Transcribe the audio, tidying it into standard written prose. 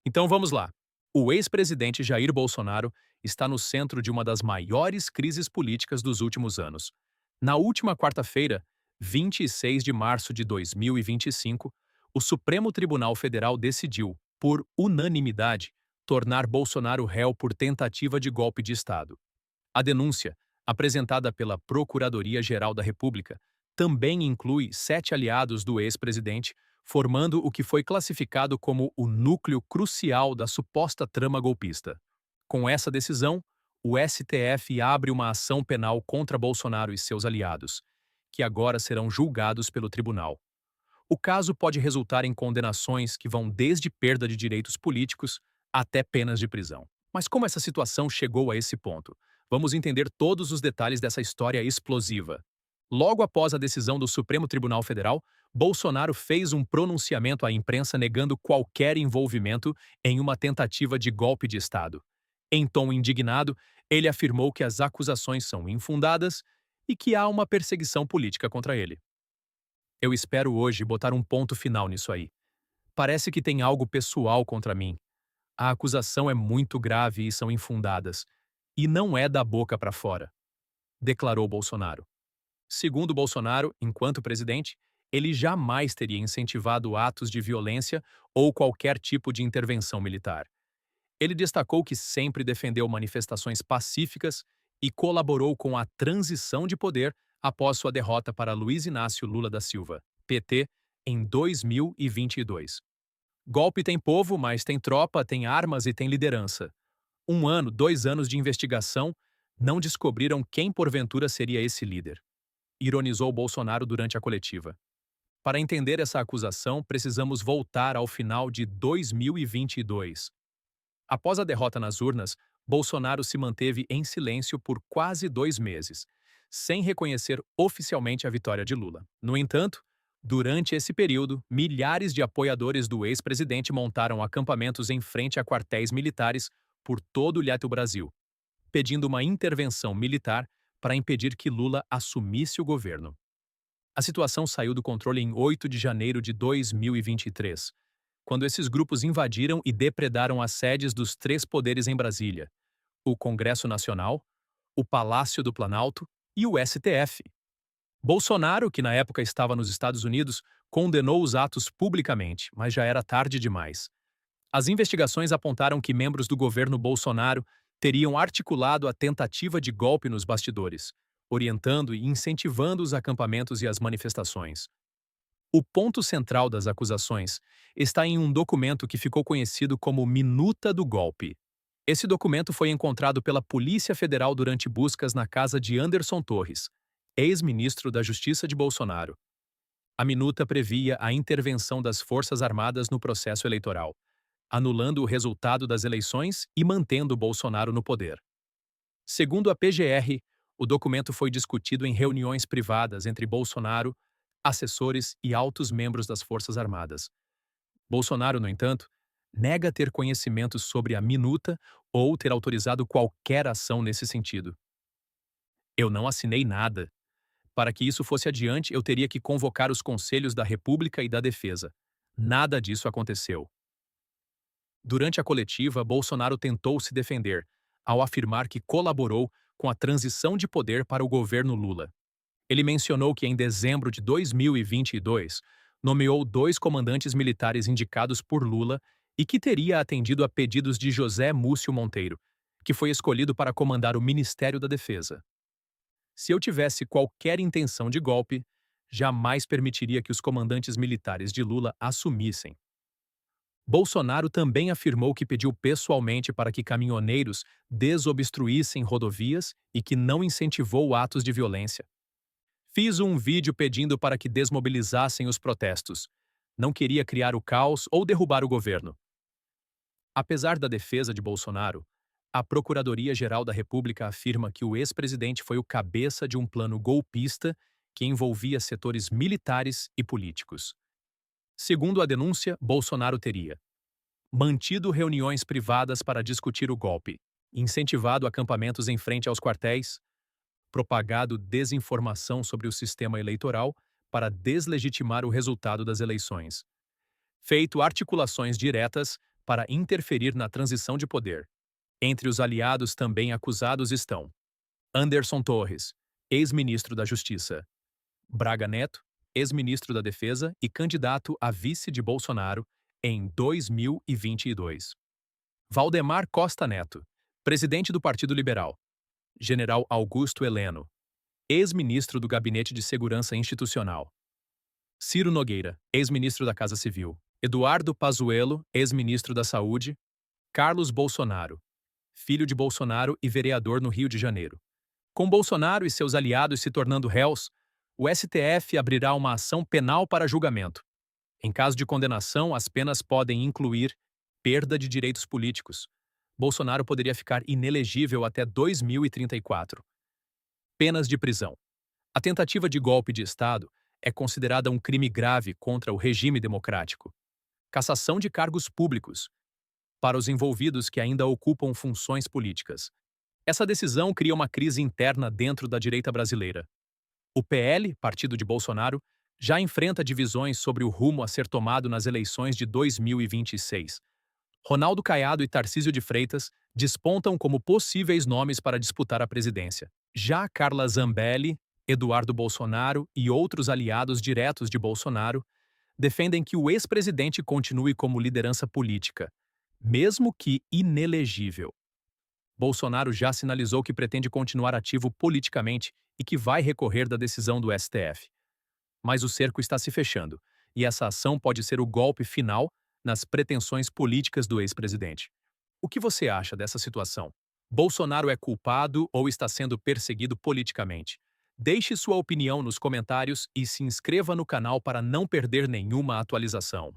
Então vamos lá. O ex-presidente Jair Bolsonaro está no centro de uma das maiores crises políticas dos últimos anos. Na última quarta-feira, 26 de março de 2025, o Supremo Tribunal Federal decidiu, por unanimidade, tornar Bolsonaro réu por tentativa de golpe de Estado. A denúncia, apresentada pela Procuradoria-Geral da República, também inclui 7 aliados do ex-presidente, formando o que foi classificado como o núcleo crucial da suposta trama golpista. Com essa decisão, o STF abre uma ação penal contra Bolsonaro e seus aliados, que agora serão julgados pelo tribunal. O caso pode resultar em condenações que vão desde perda de direitos políticos até penas de prisão. Mas como essa situação chegou a esse ponto? Vamos entender todos os detalhes dessa história explosiva. Logo após a decisão do Supremo Tribunal Federal, Bolsonaro fez um pronunciamento à imprensa negando qualquer envolvimento em uma tentativa de golpe de Estado. Em tom indignado, ele afirmou que as acusações são infundadas e que há uma perseguição política contra ele. Eu espero hoje botar um ponto final nisso aí. Parece que tem algo pessoal contra mim. A acusação é muito grave e são infundadas. E não é da boca para fora, declarou Bolsonaro. Segundo Bolsonaro, enquanto presidente, ele jamais teria incentivado atos de violência ou qualquer tipo de intervenção militar. Ele destacou que sempre defendeu manifestações pacíficas e colaborou com a transição de poder após sua derrota para Luiz Inácio Lula da Silva, PT, em 2022. Golpe tem povo, mas tem tropa, tem armas e tem liderança. 1 ano, 2 anos de investigação não descobriram quem porventura seria esse líder, ironizou Bolsonaro durante a coletiva. Para entender essa acusação, precisamos voltar ao final de 2022. Após a derrota nas urnas, Bolsonaro se manteve em silêncio por quase 2 meses, sem reconhecer oficialmente a vitória de Lula. No entanto, durante esse período, milhares de apoiadores do ex-presidente montaram acampamentos em frente a quartéis militares por todo o Brasil, pedindo uma intervenção militar para impedir que Lula assumisse o governo. A situação saiu do controle em 8 de janeiro de 2023, quando esses grupos invadiram e depredaram as sedes dos 3 poderes em Brasília: o Congresso Nacional, o Palácio do Planalto e o STF. Bolsonaro, que na época estava nos Estados Unidos, condenou os atos publicamente, mas já era tarde demais. As investigações apontaram que membros do governo Bolsonaro teriam articulado a tentativa de golpe nos bastidores, orientando e incentivando os acampamentos e as manifestações. O ponto central das acusações está em um documento que ficou conhecido como Minuta do Golpe. Esse documento foi encontrado pela Polícia Federal durante buscas na casa de Anderson Torres, ex-ministro da Justiça de Bolsonaro. A minuta previa a intervenção das Forças Armadas no processo eleitoral, anulando o resultado das eleições e mantendo Bolsonaro no poder. Segundo a PGR, o documento foi discutido em reuniões privadas entre Bolsonaro, assessores e altos membros das Forças Armadas. Bolsonaro, no entanto, nega ter conhecimento sobre a minuta ou ter autorizado qualquer ação nesse sentido. Eu não assinei nada. Para que isso fosse adiante, eu teria que convocar os Conselhos da República e da Defesa. Nada disso aconteceu. Durante a coletiva, Bolsonaro tentou se defender, ao afirmar que colaborou com a transição de poder para o governo Lula. Ele mencionou que em dezembro de 2022, nomeou 2 comandantes militares indicados por Lula e que teria atendido a pedidos de José Múcio Monteiro, que foi escolhido para comandar o Ministério da Defesa. Se eu tivesse qualquer intenção de golpe, jamais permitiria que os comandantes militares de Lula assumissem. Bolsonaro também afirmou que pediu pessoalmente para que caminhoneiros desobstruíssem rodovias e que não incentivou atos de violência. Fiz um vídeo pedindo para que desmobilizassem os protestos. Não queria criar o caos ou derrubar o governo. Apesar da defesa de Bolsonaro, a Procuradoria-Geral da República afirma que o ex-presidente foi o cabeça de um plano golpista que envolvia setores militares e políticos. Segundo a denúncia, Bolsonaro teria mantido reuniões privadas para discutir o golpe, incentivado acampamentos em frente aos quartéis, propagado desinformação sobre o sistema eleitoral para deslegitimar o resultado das eleições, feito articulações diretas para interferir na transição de poder. Entre os aliados também acusados estão Anderson Torres, ex-ministro da Justiça; Braga Neto, ex-ministro da Defesa e candidato a vice de Bolsonaro em 2022; Valdemar Costa Neto, presidente do Partido Liberal; General Augusto Heleno, ex-ministro do Gabinete de Segurança Institucional; Ciro Nogueira, ex-ministro da Casa Civil; Eduardo Pazuello, ex-ministro da Saúde; Carlos Bolsonaro, filho de Bolsonaro e vereador no Rio de Janeiro. Com Bolsonaro e seus aliados se tornando réus, o STF abrirá uma ação penal para julgamento. Em caso de condenação, as penas podem incluir perda de direitos políticos. Bolsonaro poderia ficar inelegível até 2034. Penas de prisão. A tentativa de golpe de Estado é considerada um crime grave contra o regime democrático. Cassação de cargos públicos para os envolvidos que ainda ocupam funções políticas. Essa decisão cria uma crise interna dentro da direita brasileira. O PL, partido de Bolsonaro, já enfrenta divisões sobre o rumo a ser tomado nas eleições de 2026. Ronaldo Caiado e Tarcísio de Freitas despontam como possíveis nomes para disputar a presidência. Já Carla Zambelli, Eduardo Bolsonaro e outros aliados diretos de Bolsonaro defendem que o ex-presidente continue como liderança política, mesmo que inelegível. Bolsonaro já sinalizou que pretende continuar ativo politicamente e que vai recorrer da decisão do STF. Mas o cerco está se fechando, e essa ação pode ser o golpe final nas pretensões políticas do ex-presidente. O que você acha dessa situação? Bolsonaro é culpado ou está sendo perseguido politicamente? Deixe sua opinião nos comentários e se inscreva no canal para não perder nenhuma atualização.